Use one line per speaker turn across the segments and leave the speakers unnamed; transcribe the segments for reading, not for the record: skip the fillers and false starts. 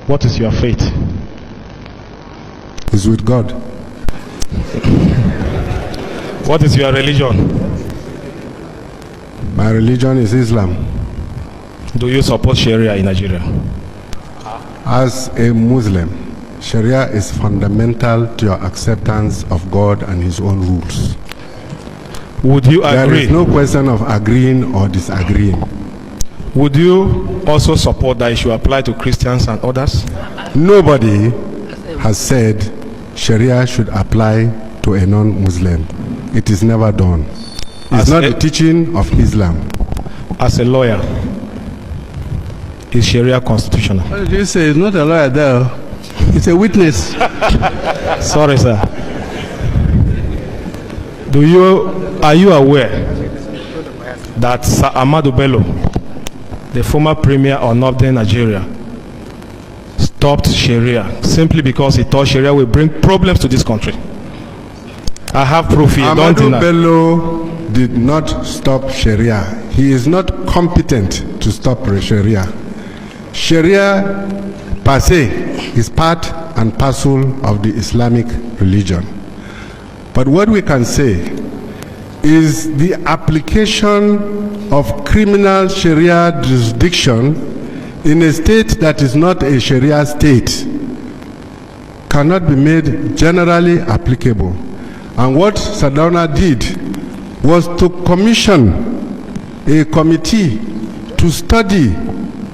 What is your faith?
It's with God.
What is your religion?
My religion is Islam.
Do you support Sharia in Nigeria?
As a Muslim, Sharia is fundamental to your acceptance of God and His own rules.
Would you agree?
There is no question of agreeing or disagreeing.
Would you also support that it should apply to Christians and others?
Nobody has said Sharia should apply to a non-Muslim. It is never done. It's not the teaching of Islam.
As a lawyer, is Sharia constitutional?
What did you say? It's not a lawyer there. It's a witness.
Sorry, sir. Are you aware that Sir Ahmadu Bello, the former premier of Northern Nigeria, stopped Sharia simply because he thought Sharia will bring problems to this country? I have proof here. Don't deny.
Ahmadu Bello did not stop Sharia. He is not competent to stop Sharia. Sharia per se is part and parcel of the Islamic religion. But what we can say is the application of criminal Sharia jurisdiction in a state that is not a Sharia state cannot be made generally applicable. And what Sardauna did was to commission a committee to study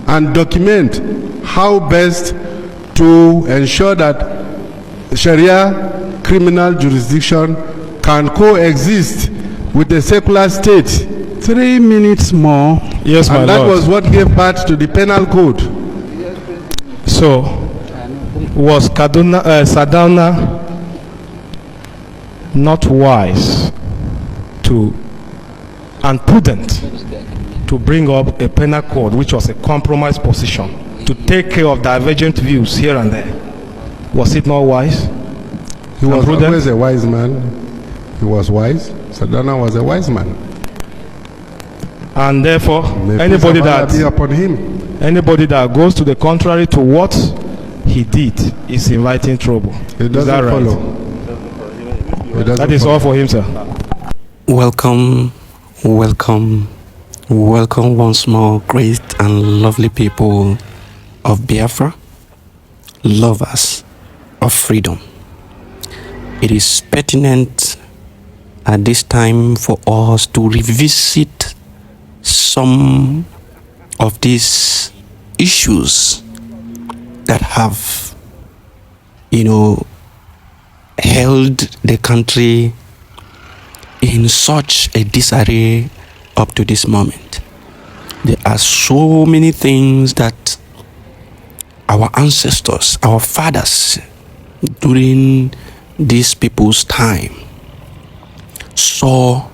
and document how best to ensure that Sharia criminal jurisdiction can coexist with a secular state.
3 minutes more.
Yes, my
And that
lord.
was what gave birth to the penal code.
So, was Sardauna not wise and prudent to bring up a penal code which was a compromise position to take care of divergent views here and there? Was it not wise?
He was
prudent?
always a wise man. He was wise. Sardauna was a wise man.
And therefore,
May
anybody
peace of Allah be upon him.
that goes to the contrary to what he did is inviting trouble.
It
Is that
doesn't
right?
follow. It doesn't
That is
follow.
all for him, sir.
Welcome once more, great and lovely people of Biafra, lovers of freedom. It is pertinent at this time for us to revisit some of these issues that have, held the country in such a disarray up to this moment. There are so many things that our ancestors, our fathers, during these people's time saw,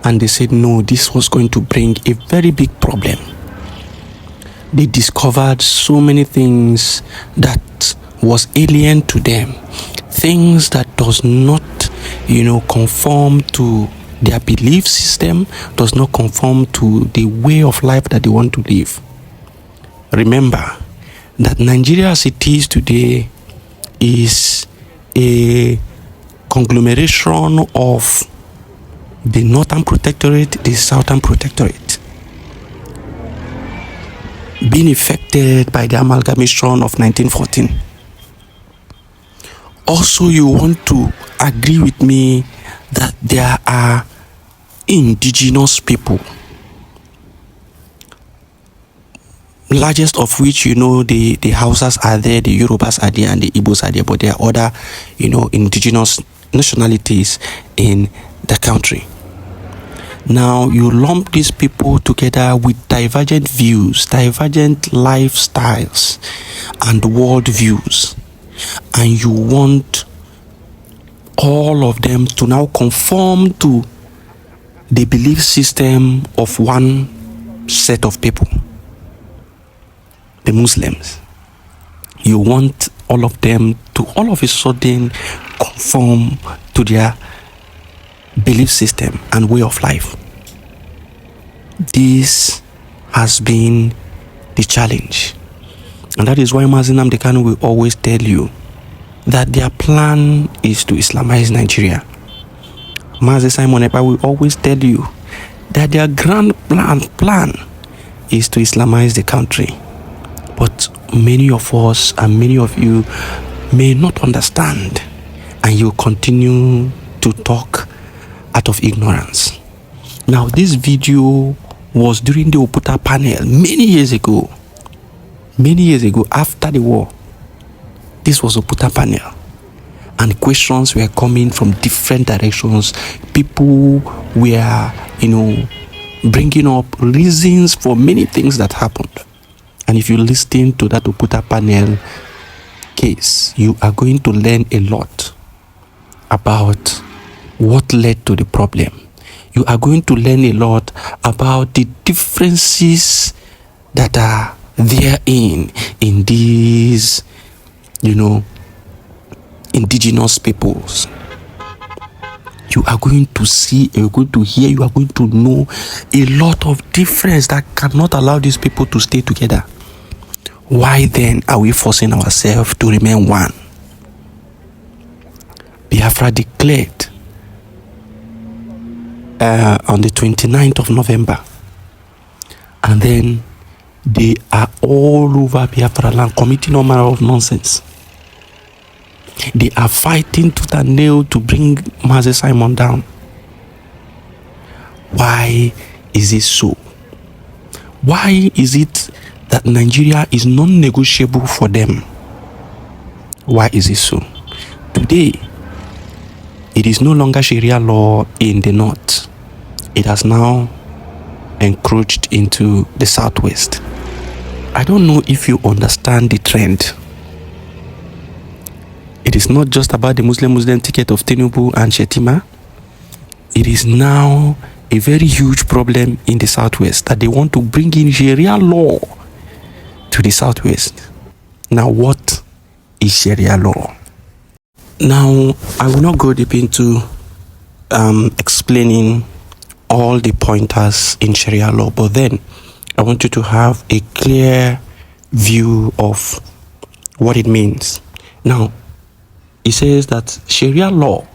and they said, no, this was going to bring a very big problem. They discovered so many things that was alien to them, things that does not, conform to their belief system, does not conform to the way of life that they want to live. Remember that Nigeria as it is today is a conglomeration of the Northern Protectorate, the Southern Protectorate, being affected by the amalgamation of 1914. Also, you want to agree with me that there are indigenous people, largest of which, the Hausas are there, the Yorubas are there, and the Igbos are there, but there are other, indigenous nationalities in the country. Now, you lump these people together with divergent views, divergent lifestyles, and world views, and you want all of them to now conform to the belief system of one set of people, the Muslims. You want all of them to all of a sudden conform to their belief system and way of life. This has been the challenge. And that is why Mazi Nnamdi Kanu will always tell you that their plan is to Islamize Nigeria. Mazi Simon Ekpa will always tell you that their grand plan is to Islamize the country. But many of us and many of you may not understand, and you continue to talk out of ignorance. Now, this video was during the Oputa panel many years ago, after the war. This was Oputa panel, and questions were coming from different directions. People were, bringing up reasons for many things that happened. And if you listen to that Oputa panel case, you are going to learn a lot about what led to the problem. You are going to learn a lot about the differences that are there in these, indigenous peoples. You are going to see, you're going to hear, you are going to know a lot of difference that cannot allow these people to stay together. Why then are we forcing ourselves to remain one? Biafra declared on the 29th of November, and then they are all over Biafra land committing all manner of nonsense. They are fighting tooth and nail to bring Mazi Simon down. Why is it so? Why is it that Nigeria is non-negotiable for them? Why is it so? Today, it is no longer Sharia law in the north. It has now encroached into the southwest. I don't know if you understand the trend. It is not just about the Muslim ticket of Tinubu and Shetima. It is now a very huge problem in the southwest that they want to bring in Sharia law to the southwest. Now, what is Sharia law? Now, I will not go deep into explaining all the pointers in Sharia law, but then I want you to have a clear view of what it means. Now, it says that Sharia law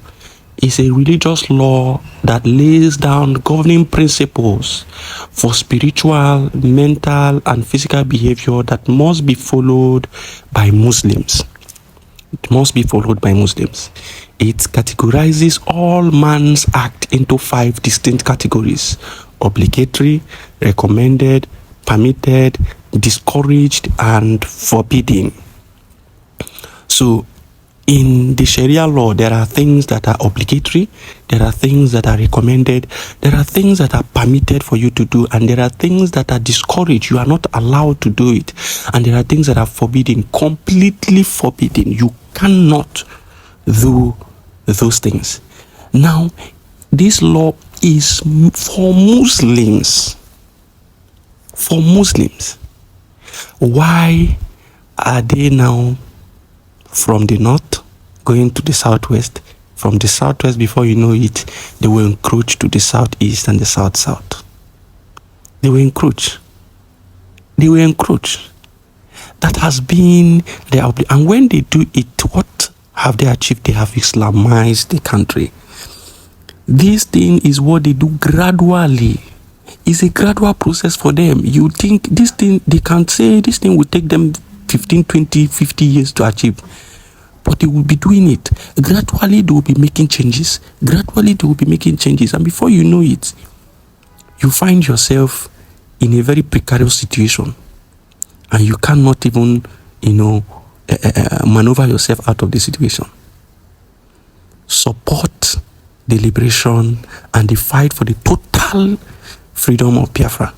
is a religious law that lays down governing principles for spiritual, mental, and physical behavior that must be followed by Muslims. It must be followed by Muslims. It categorizes all man's act into 5 distinct categories: obligatory, recommended, permitted, discouraged, and forbidden. So, in the Sharia law, there are things that are obligatory, there are things that are recommended, there are things that are permitted for you to do, and there are things that are discouraged. You are not allowed to do it. And there are things that are forbidden, completely forbidden. You cannot do those things. Now, this law is for Muslims. For Muslims. Why are they now from the north going to the southwest? From the southwest, before you know it, they will encroach to the southeast and the south. They will encroach. That has been their obligation. And when they do it, what have they achieved? They have Islamized the country. This thing is what they do gradually. It's a gradual process for them. You think this thing, they can say this thing will take them 15, 20, 50 years to achieve. But they will be doing it. Gradually, they will be making changes. And before you know it, you find yourself in a very precarious situation. And you cannot even, maneuver yourself out of the situation. Support the liberation and the fight for the total freedom of Biafra.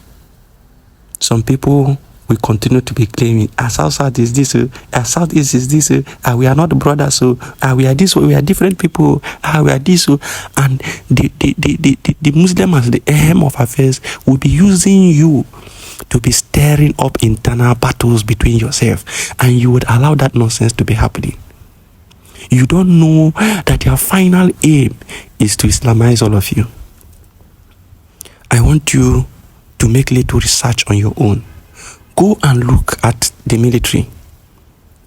Some people will continue to be claiming, South is this, Southeast is this, we are not brothers, so we are this, we are different people, we are this, and the Muslim as the aim of affairs will be using you to be stirring up internal battles between yourself, and you would allow that nonsense to be happening. You don't know that their final aim is to Islamize all of you. I want you to make little research on your own. Go and look at the military,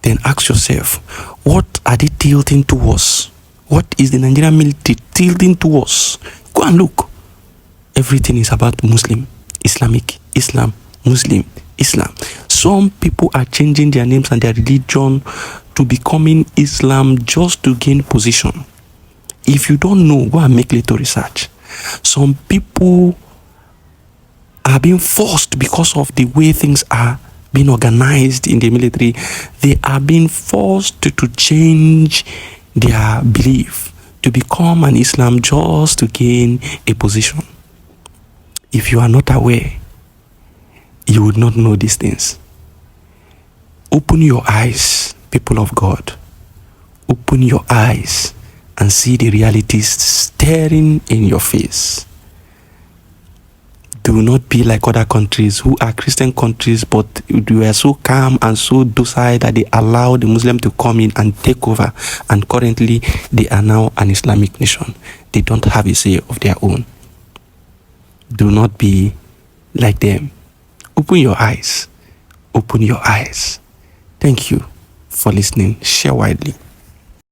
then ask yourself, what are they tilting towards? What is the Nigerian military tilting towards? Go and look. Everything is about Muslim, Islamic, Islam, Muslim, Islam. Some people are changing their names and their religion to becoming Islam just to gain position. If you don't know, go and make little research. Some people are being forced because of the way things are being organized in the military. They are being forced to change their belief to become an Islam just to gain a position. If you are not aware, you would not know these things. Open your eyes, people of God. Open your eyes and see the realities staring in your face. Do not be like other countries who are Christian countries, but they were so calm and so docile that they allow the Muslim to come in and take over. And currently, they are now an Islamic nation. They don't have a say of their own. Do not be like them. Open your eyes. Open your eyes. Thank you for listening. Share widely.